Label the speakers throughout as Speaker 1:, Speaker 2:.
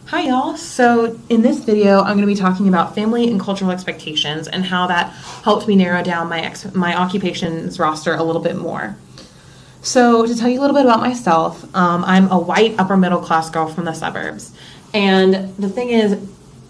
Speaker 1: Hi y'all. So in this video, I'm going to be talking about family and cultural expectations and how that helped me narrow down my occupations roster a little bit more. So to tell you a little bit about myself, I'm a white upper middle class girl from the suburbs. And the thing is,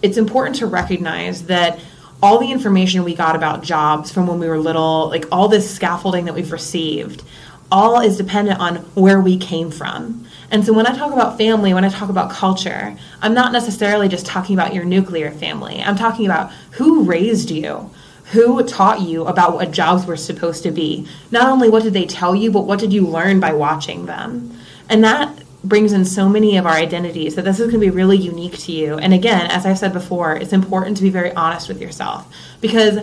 Speaker 1: it's important to recognize that all the information we got about jobs from when we were little, like all this scaffolding that we've received, all is dependent on where we came from. And so when I talk about family, when I talk about culture, I'm not necessarily just talking about your nuclear family. I'm talking about who raised you, who taught you about what jobs were supposed to be. Not only what did they tell you, but what did you learn by watching them? And that brings in so many of our identities that this is going to be really unique to you. And again, as I've said before, it's important to be very honest with yourself, because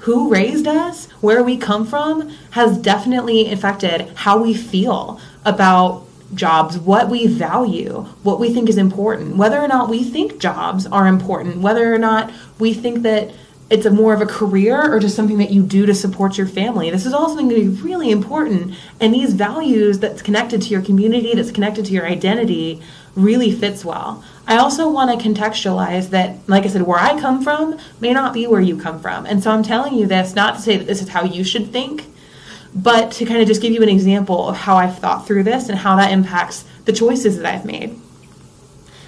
Speaker 1: who raised us, where we come from, has definitely affected how we feel about jobs, what we value, what we think is important, whether or not we think jobs are important, whether or not we think that it's more of a career or just something that you do to support your family. This is all something that is really important. And these values that's connected to your community, that's connected to your identity, really fits well. I also want to contextualize that, like I said, where I come from may not be where you come from. And so I'm telling you this not to say that this is how you should think, but to kind of just give you an example of how I've thought through this and how that impacts the choices that I've made.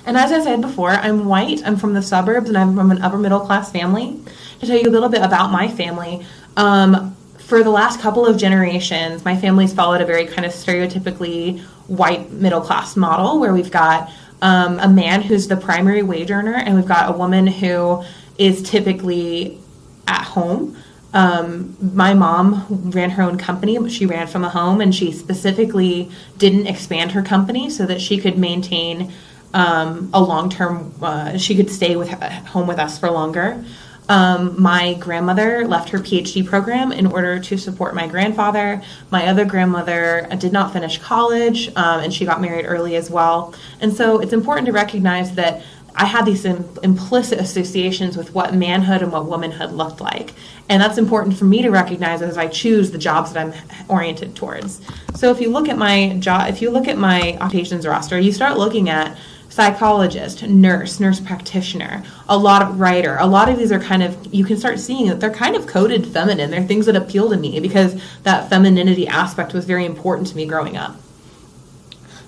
Speaker 1: And as I said before, I'm white, I'm from the suburbs, and I'm from an upper middle class family. To tell you a little bit about my family, for the last couple of generations, my family's followed a very kind of stereotypically white middle class model where we've got a man who's the primary wage earner, and we've got a woman who is typically at home. My mom ran her own company, but she ran from a home, and she specifically didn't expand her company so that she could maintain a long-term, she could stay home with us for longer. My grandmother left her PhD program in order to support my grandfather. My other grandmother did not finish college, and she got married early as well. And so it's important to recognize that I had these implicit associations with what manhood and what womanhood looked like. And that's important for me to recognize as I choose the jobs that I'm oriented towards. So if you look at my occupations roster, you start looking at psychologist, nurse practitioner, a lot of writer. A lot of these are kind of, you can start seeing that they're kind of coded feminine. They're things that appeal to me because that femininity aspect was very important to me growing up.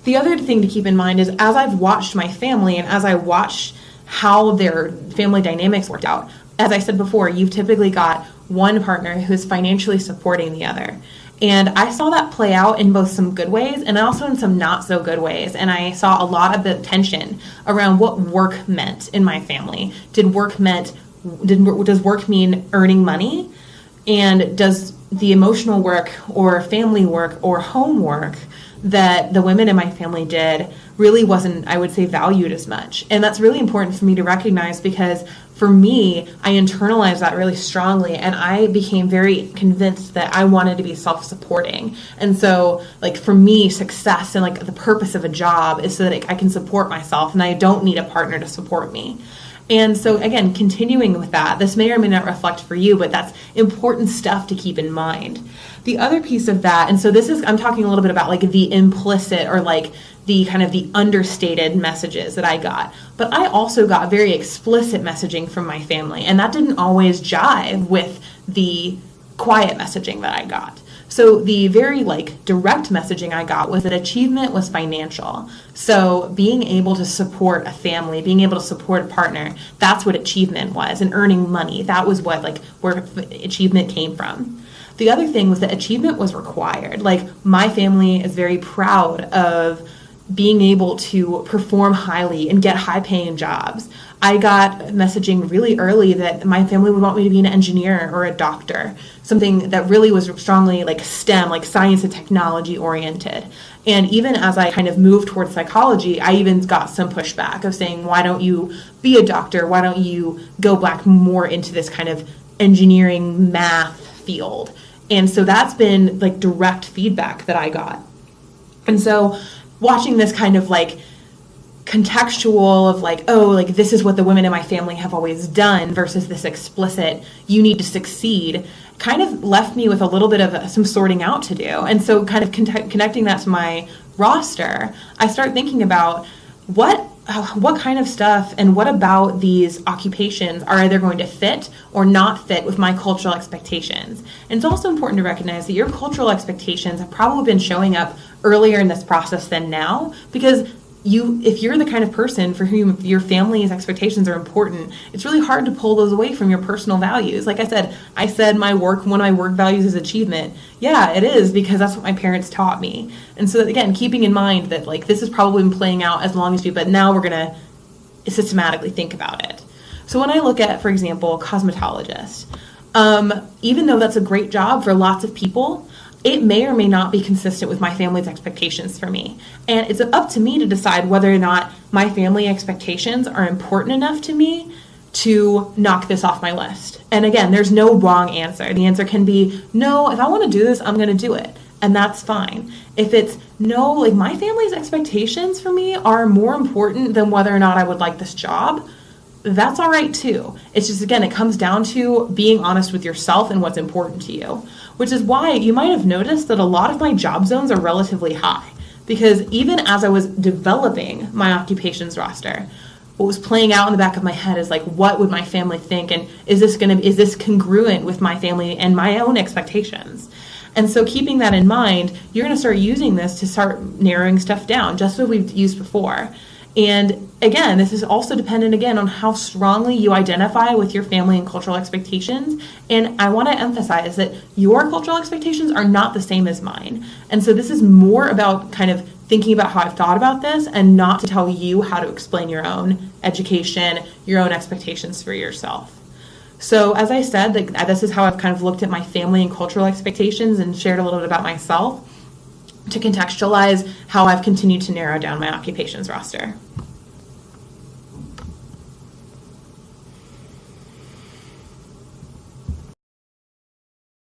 Speaker 1: The other thing to keep in mind is as I've watched my family and as I watched how their family dynamics worked out, as I said before, you've typically got one partner who's financially supporting the other. And I saw that play out in both some good ways and also in some not so good ways. And I saw a lot of the tension around what work meant in my family. Does work mean earning money? And does the emotional work or family work or homework that the women in my family did really wasn't, I would say, valued as much? And that's really important for me to recognize because for me, I internalized that really strongly and I became very convinced that I wanted to be self-supporting. And so like for me, success and like the purpose of a job is so that I can support myself and I don't need a partner to support me. And so again, continuing with that, this may or may not reflect for you, but that's important stuff to keep in mind. The other piece of that, and so I'm talking a little bit about like the implicit or like the kind of the understated messages that I got. But I also got very explicit messaging from my family, and that didn't always jive with the quiet messaging that I got. So the very like direct messaging I got was that achievement was financial. So being able to support a family, being able to support a partner, that's what achievement was, and earning money. That was what like where achievement came from. The other thing was that achievement was required. Like my family is very proud of being able to perform highly and get high-paying jobs. I got messaging really early that my family would want me to be an engineer or a doctor, something that really was strongly like STEM, like science and technology oriented. And even as I kind of moved towards psychology, I even got some pushback of saying, why don't you be a doctor? Why don't you go back more into this kind of engineering math field? And so that's been like direct feedback that I got. And so watching this kind of like contextual of like, oh, like this is what the women in my family have always done versus this explicit, you need to succeed, kind of left me with a little bit of some sorting out to do. And so kind of connecting that to my roster, I start thinking about what what kind of stuff and what about these occupations are either going to fit or not fit with my cultural expectations. And it's also important to recognize that your cultural expectations have probably been showing up earlier in this process than now, because if you're the kind of person for whom your family's expectations are important, it's really hard to pull those away from your personal values. Like I said one of my work values is achievement. Yeah, it is, because that's what my parents taught me. And so again, keeping in mind that like this has probably been playing out as long as you, but now we're going to systematically think about it. So when I look at, for example, cosmetologist, even though that's a great job for lots of people, it may or may not be consistent with my family's expectations for me. And it's up to me to decide whether or not my family expectations are important enough to me to knock this off my list. And again, there's no wrong answer. The answer can be, no, if I want to do this, I'm going to do it. And that's fine. If it's no, like my family's expectations for me are more important than whether or not I would like this job, that's all right too. It's just, again, it comes down to being honest with yourself and what's important to you, which is why you might have noticed that a lot of my job zones are relatively high, because even as I was developing my occupations roster, what was playing out in the back of my head is like, what would my family think? And is this congruent with my family and my own expectations? And so keeping that in mind, you're going to start using this to start narrowing stuff down, just as we've used before. And again, this is also dependent, again, on how strongly you identify with your family and cultural expectations. And I want to emphasize that your cultural expectations are not the same as mine. And so this is more about kind of thinking about how I've thought about this and not to tell you how to explain your own education, your own expectations for yourself. So as I said, this is how I've kind of looked at my family and cultural expectations and shared a little bit about myself to contextualize how I've continued to narrow down my occupations roster.